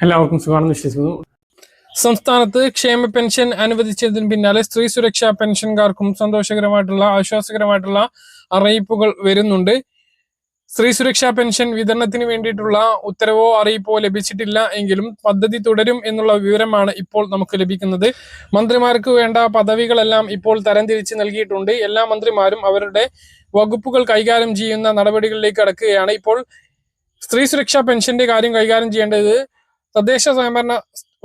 എല്ലാവർക്കും സുഖമാണെന്ന് വിശ്വസിക്കുന്നു. സംസ്ഥാനത്ത് ക്ഷേമ പെൻഷൻ അനുവദിച്ചതിന് പിന്നാലെ സ്ത്രീ സുരക്ഷാ പെൻഷൻകാർക്കും സന്തോഷകരമായിട്ടുള്ള ആശ്വാസകരമായിട്ടുള്ള അറിയിപ്പുകൾ വരുന്നുണ്ട്. സ്ത്രീ സുരക്ഷാ പെൻഷൻ വിതരണത്തിന് വേണ്ടിയിട്ടുള്ള ഉത്തരവോ അറിയിപ്പോ ലഭിച്ചിട്ടില്ല എങ്കിലും പദ്ധതി തുടരും എന്നുള്ള വിവരമാണ് ഇപ്പോൾ നമുക്ക് ലഭിക്കുന്നത്. മന്ത്രിമാർക്ക് വേണ്ട പദവികളെല്ലാം ഇപ്പോൾ തരംതിരിച്ച് നൽകിയിട്ടുണ്ട്. എല്ലാ മന്ത്രിമാരും അവരുടെ വകുപ്പുകൾ കൈകാര്യം ചെയ്യുന്ന നടപടികളിലേക്ക് കടക്കുകയാണ്. ഇപ്പോൾ സ്ത്രീ സുരക്ഷാ പെൻഷന്റെ കാര്യം കൈകാര്യം ചെയ്യേണ്ടത് തദ്ദേശ സ്വയംഭരണ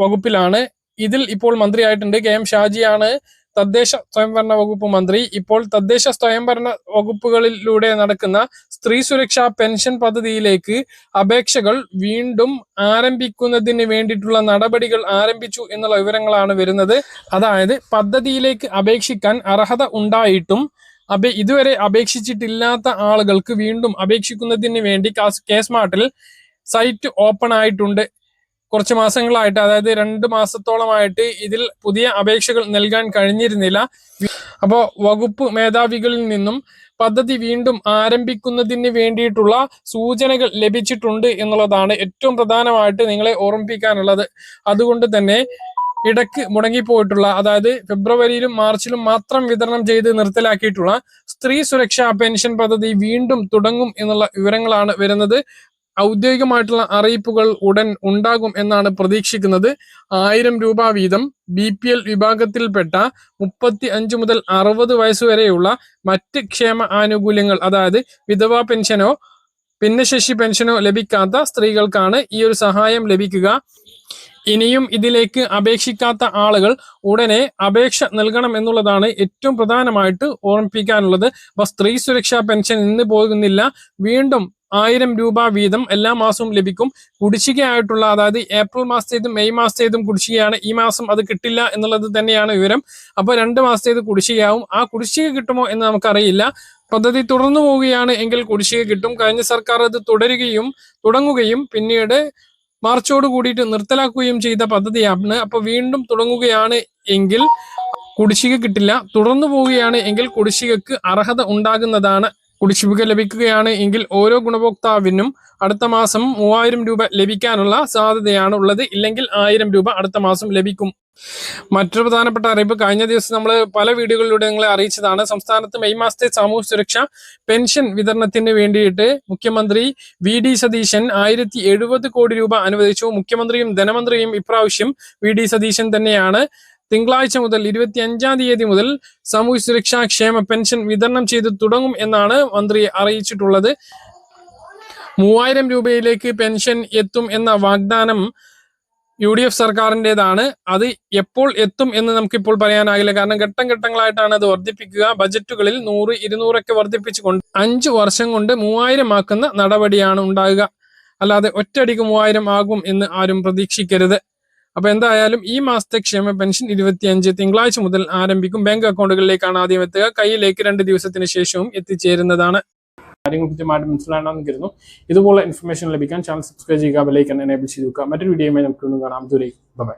വകുപ്പിലാണ്. ഇതിൽ ഇപ്പോൾ മന്ത്രിയായിട്ടുണ്ട് KM ഷാജിയാണ് തദ്ദേശ സ്വയംഭരണ വകുപ്പ് മന്ത്രി. ഇപ്പോൾ തദ്ദേശ സ്വയംഭരണ വകുപ്പുകളിലൂടെ നടക്കുന്ന സ്ത്രീ സുരക്ഷാ പെൻഷൻ പദ്ധതിയിലേക്ക് അപേക്ഷകൾ വീണ്ടും ആരംഭിക്കുന്നതിന് വേണ്ടിയിട്ടുള്ള നടപടികൾ ആരംഭിച്ചു എന്നുള്ള വിവരങ്ങളാണ് വരുന്നത്. അതായത് പദ്ധതിയിലേക്ക് അപേക്ഷിക്കാൻ അർഹത ഉണ്ടായിട്ടും ഇതുവരെ അപേക്ഷിച്ചിട്ടില്ലാത്ത ആളുകൾക്ക് വീണ്ടും അപേക്ഷിക്കുന്നതിന് വേണ്ടി കെ-സ്മാർട്ടിൽ സൈറ്റ് ഓപ്പൺ ആയിട്ടുണ്ട്. കുറച്ച് മാസങ്ങളായിട്ട്, അതായത് 2 മാസത്തോളമായിട്ട് ഇതിൽ പുതിയ അപേക്ഷകൾ നൽകാൻ കഴിഞ്ഞിരുന്നില്ല. അപ്പോൾ വകുപ്പ് മേധാവികളിൽ നിന്നും പദ്ധതി വീണ്ടും ആരംഭിക്കുന്നതിന് വേണ്ടിയിട്ടുള്ള സൂചനകൾ ലഭിച്ചിട്ടുണ്ട് എന്നുള്ളതാണ് ഏറ്റവും പ്രധാനമായിട്ട് നിങ്ങളെ ഓർമ്മിപ്പിക്കാനുള്ളത്. അതുകൊണ്ട് തന്നെ ഇടയ്ക്ക് മുടങ്ങിപ്പോയിട്ടുള്ള, അതായത് ഫെബ്രുവരിയിലും മാർച്ചിലും മാത്രം വിതരണം ചെയ്ത് നിർത്തലാക്കിയിട്ടുള്ള സ്ത്രീ സുരക്ഷാ പെൻഷൻ പദ്ധതി വീണ്ടും തുടങ്ങും എന്നുള്ള വിവരങ്ങളാണ് വരുന്നത്. ഔദ്യോഗികമായിട്ടുള്ള അറിയിപ്പുകൾ ഉടൻ ഉണ്ടാകും എന്നാണ് പ്രതീക്ഷിക്കുന്നത്. 1000 രൂപ വീതം BPL വിഭാഗത്തിൽപ്പെട്ട 35 മുതൽ 60 വയസ്സുവരെയുള്ള മറ്റ് ക്ഷേമ ആനുകൂല്യങ്ങൾ, അതായത് വിധവാ പെൻഷനോ ഭിന്നശേഷി പെൻഷനോ ലഭിക്കാത്ത സ്ത്രീകൾക്കാണ് ഈ ഒരു സഹായം ലഭിക്കുക. ഇനിയും ഇതിലേക്ക് അപേക്ഷിക്കാത്ത ആളുകൾ ഉടനെ അപേക്ഷ നൽകണം എന്നുള്ളതാണ് ഏറ്റവും പ്രധാനമായിട്ട് ഓർമ്മിപ്പിക്കാനുള്ളത്. അപ്പൊ സ്ത്രീ സുരക്ഷാ പെൻഷൻ ഇന്ന് പോകുന്നില്ല, വീണ്ടും 1000 രൂപ വീതം എല്ലാ മാസവും ലഭിക്കും. കുടിശ്ശികയായിട്ടുള്ള, അതായത് ഏപ്രിൽ മാസത്തേതും മെയ് മാസത്തേതും കുടിശ്ശികയാണ്. ഈ മാസം അത് കിട്ടില്ല എന്നുള്ളത് തന്നെയാണ് വിവരം. അപ്പോൾ 2 മാസത്തേത് കുടിശ്ശികയാവും. ആ കുടിശ്ശിക കിട്ടുമോ എന്ന് നമുക്കറിയില്ല. പദ്ധതി തുടർന്നു പോവുകയാണ് എങ്കിൽ കുടിശ്ശിക കിട്ടും. കഴിഞ്ഞ സർക്കാർ അത് തുടങ്ങുകയും പിന്നീട് മാർച്ചോട് കൂടിയിട്ട് നിർത്തലാക്കുകയും ചെയ്ത പദ്ധതിയാണ്. അപ്പൊ വീണ്ടും തുടങ്ങുകയാണ് എങ്കിൽ കുടിശ്ശിക കിട്ടില്ല. തുടർന്നു പോവുകയാണ് എങ്കിൽ കുടിശ്ശികക്ക് അർഹത ഉണ്ടാകുന്നതാണ്. കുടിശ്ശിക ലഭിക്കുകയാണ് എങ്കിൽ ഓരോ ഗുണഭോക്താവിനും അടുത്ത മാസം 3000 രൂപ ലഭിക്കാനുള്ള സാധ്യതയാണ് ഉള്ളത്. ഇല്ലെങ്കിൽ 1000 രൂപ അടുത്ത മാസം ലഭിക്കും. മറ്റൊരു പ്രധാനപ്പെട്ട അറിയിപ്പ്, കഴിഞ്ഞ ദിവസം നമ്മൾ പല വീഡിയോകളിലൂടെ നിങ്ങളെ അറിയിച്ചതാണ്. സംസ്ഥാനത്ത് മെയ് മാസത്തെ സാമൂഹ്യ സുരക്ഷ പെൻഷൻ വിതരണത്തിന് വേണ്ടിയിട്ട് മുഖ്യമന്ത്രി VD സതീശൻ 1070 കോടി രൂപ അനുവദിച്ചു. മുഖ്യമന്ത്രിയും ധനമന്ത്രിയും ഇപ്രാവശ്യം VD സതീശൻ തന്നെയാണ്. തിങ്കളാഴ്ച മുതൽ 25-ാം തീയതി മുതൽ സാമൂഹ്യ സുരക്ഷാ ക്ഷേമ പെൻഷൻ വിതരണം ചെയ്ത് തുടങ്ങും എന്നാണ് മന്ത്രി അറിയിച്ചിട്ടുള്ളത്. 3000 രൂപയിലേക്ക് പെൻഷൻ എത്തും എന്ന വാഗ്ദാനം UDF സർക്കാരിൻ്റെതാണ്. അത് എപ്പോൾ എത്തും എന്ന് നമുക്കിപ്പോൾ പറയാനാകില്ല. കാരണം ഘട്ടങ്ങളായിട്ടാണ് അത് വർദ്ധിപ്പിക്കുക. ബജറ്റുകളിൽ 100, 200 ഒക്കെ വർദ്ധിപ്പിച്ചുകൊണ്ട് 5 വർഷം കൊണ്ട് 3000 ആക്കുന്ന നടപടിയാണ് ഉണ്ടാകുക. അല്ലാതെ ഒറ്റയടിക്ക് 3000 ആകും എന്ന് ആരും പ്രതീക്ഷിക്കരുത്. അപ്പൊ എന്തായാലും ഈ മാസത്തെ ക്ഷേമ പെൻഷൻ 25 തിങ്കളാഴ്ച മുതൽ ആരംഭിക്കും. ബാങ്ക് അക്കൗണ്ടുകളിലേക്കാണ് ആദ്യം എത്തുക. കയ്യിലേക്ക് 2 ദിവസത്തിന് ശേഷവും എത്തിച്ചേരുന്നതാണ്. കാര്യങ്ങൾ കൃത്യമായിട്ട് മനസ്സിലാണെന്ന് കരുതുന്നു. ഇതുപോലെ ഇൻഫർമേഷൻ ലഭിക്കാൻ ചാനൽ സബ്സ്ക്രൈബ് ചെയ്യുക, ബെൽ ഐക്കൺ എനേബിൾ ചെയ്ത് വെക്കുക. മറ്റൊരു വീഡിയോയുമായി നമുക്ക് കാണാം. ദൂരേക്ക് ബൈ.